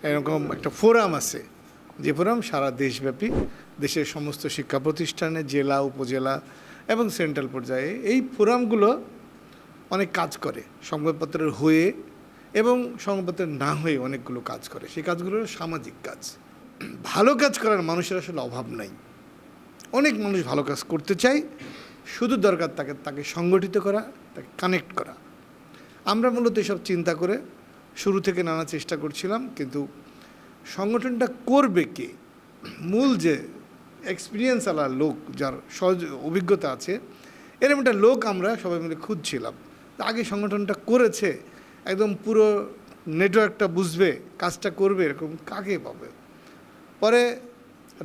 এরকম একটা ফোরাম আছে, যে ফোরাম সারা দেশব্যাপী দেশের সমস্ত শিক্ষা প্রতিষ্ঠানে, জেলা, উপজেলা এবং সেন্ট্রাল পর্যায়ে এই ফোরামগুলো অনেক কাজ করে সংবাদপত্রের হয়ে এবং সংবাদপত্রের না হয়ে অনেকগুলো কাজ করে। সেই কাজগুলো সামাজিক কাজ। ভালো কাজ করার মানুষের আসলে অভাব নাই। অনেক মানুষ ভালো কাজ করতে চায়, শুধু দরকার তাকে সংগঠিত করা, তাকে কানেক্ট করা। আমরা মূলত এসব চিন্তা করে শুরু থেকে নানা চেষ্টা করছিলাম, কিন্তু সংগঠনটা করবে কে, মূল যে এক্সপিরিয়েন্স আলা লোক, যার সহজ অভিজ্ঞতা আছে, এরকম একটা লোক আমরা সবাই মিলে খুঁজছিলাম। আগে সংগঠনটা করেছে, একদম পুরো নেটওয়ার্কটা বুঝবে, কাজটা করবে, এরকম কাকে পাবে। পরে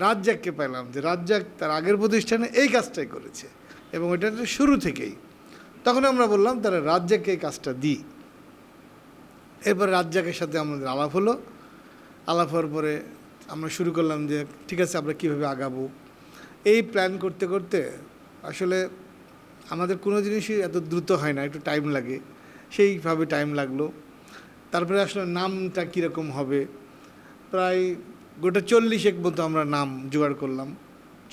রাজ্জাককে পেলাম, যে রাজ্জাক তার আগের প্রতিষ্ঠানে এই কাজটাই করেছে এবং এটা শুরু থেকেই। তখন আমরা বললাম তাহলে রাজ্জাককে এই কাজটা দিই। এরপর রাজ্জাকের সাথে আমাদের আলাপ হলো। আলাপ হওয়ার পরে আমরা শুরু করলাম যে ঠিক আছে আমরা কীভাবে আগাবো। এই প্ল্যান করতে করতে আসলে আমাদের কোনো জিনিসই এত দ্রুত হয় না, একটু টাইম লাগে। সেইভাবে টাইম লাগলো। তারপরে আসলে নামটা কীরকম হবে, প্রায় গোটা 40 মতো আমরা নাম জোগাড় করলাম।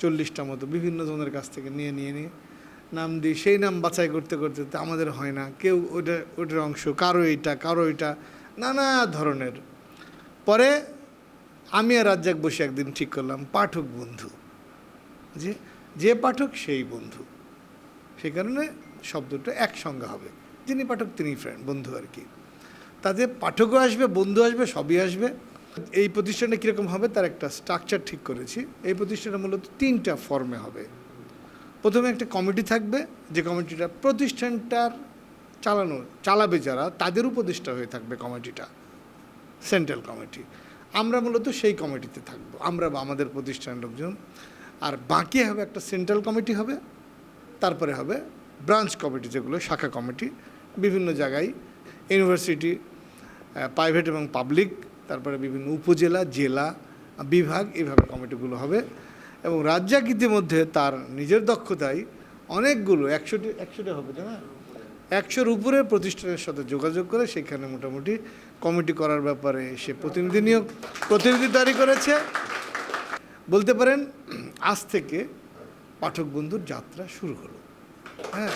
40টা মতো বিভিন্ন জনের কাছ থেকে নিয়ে নাম দিই। সেই নাম বাছাই করতে করতে আমাদের হয় না, কেউ ওটার অংশ, কারো এটা নানা ধরনের। পরে আমি আর রাজ্জাক বসে একদিন ঠিক করলাম পাঠক বন্ধু, যে পাঠক সেই বন্ধু। সেই কারণে শব্দটা একসঙ্গে হবে, যিনি পাঠক তিনি ফ্রেন্ড, বন্ধু আর কি। তাতে পাঠকও আসবে, বন্ধু আসবে, সবই আসবে। এই প্রতিষ্ঠানটা কীরকম হবে তার একটা স্ট্রাকচার ঠিক করেছি। এই প্রতিষ্ঠানটা মূলত 3টা ফর্মে হবে। প্রথমে একটা কমিটি থাকবে, যে কমিটিটা প্রতিষ্ঠানটার চালাবে যারা, তাদের উপদেষ্টা হয়ে থাকবে কমিটিটা, সেন্ট্রাল কমিটি। আমরা মূলত সেই কমিটিতে থাকবো, আমরা বা আমাদের প্রতিষ্ঠানের লোকজন। আর বাকি হবে একটা সেন্ট্রাল কমিটি হবে, তারপরে হবে ব্রাঞ্চ কমিটি, যেগুলো শাখা কমিটি বিভিন্ন জায়গায়, ইউনিভার্সিটি, প্রাইভেট এবং পাবলিক, তারপরে বিভিন্ন উপজেলা, জেলা, বিভাগ, এইভাবে কমিটিগুলো হবে। এবং রাজ্জাক ইতিমধ্যে তার নিজের দক্ষতায় অনেকগুলো 100টা হবে না, 100-র উপরে প্রতিষ্ঠানের সাথে যোগাযোগ করে সেখানে মোটামুটি কমিটি করার ব্যাপারে সে প্রতিনিধি তৈরি করেছে। বলতে পারেন আজ থেকে পাঠক বন্ধুর যাত্রা শুরু হলো। হ্যাঁ।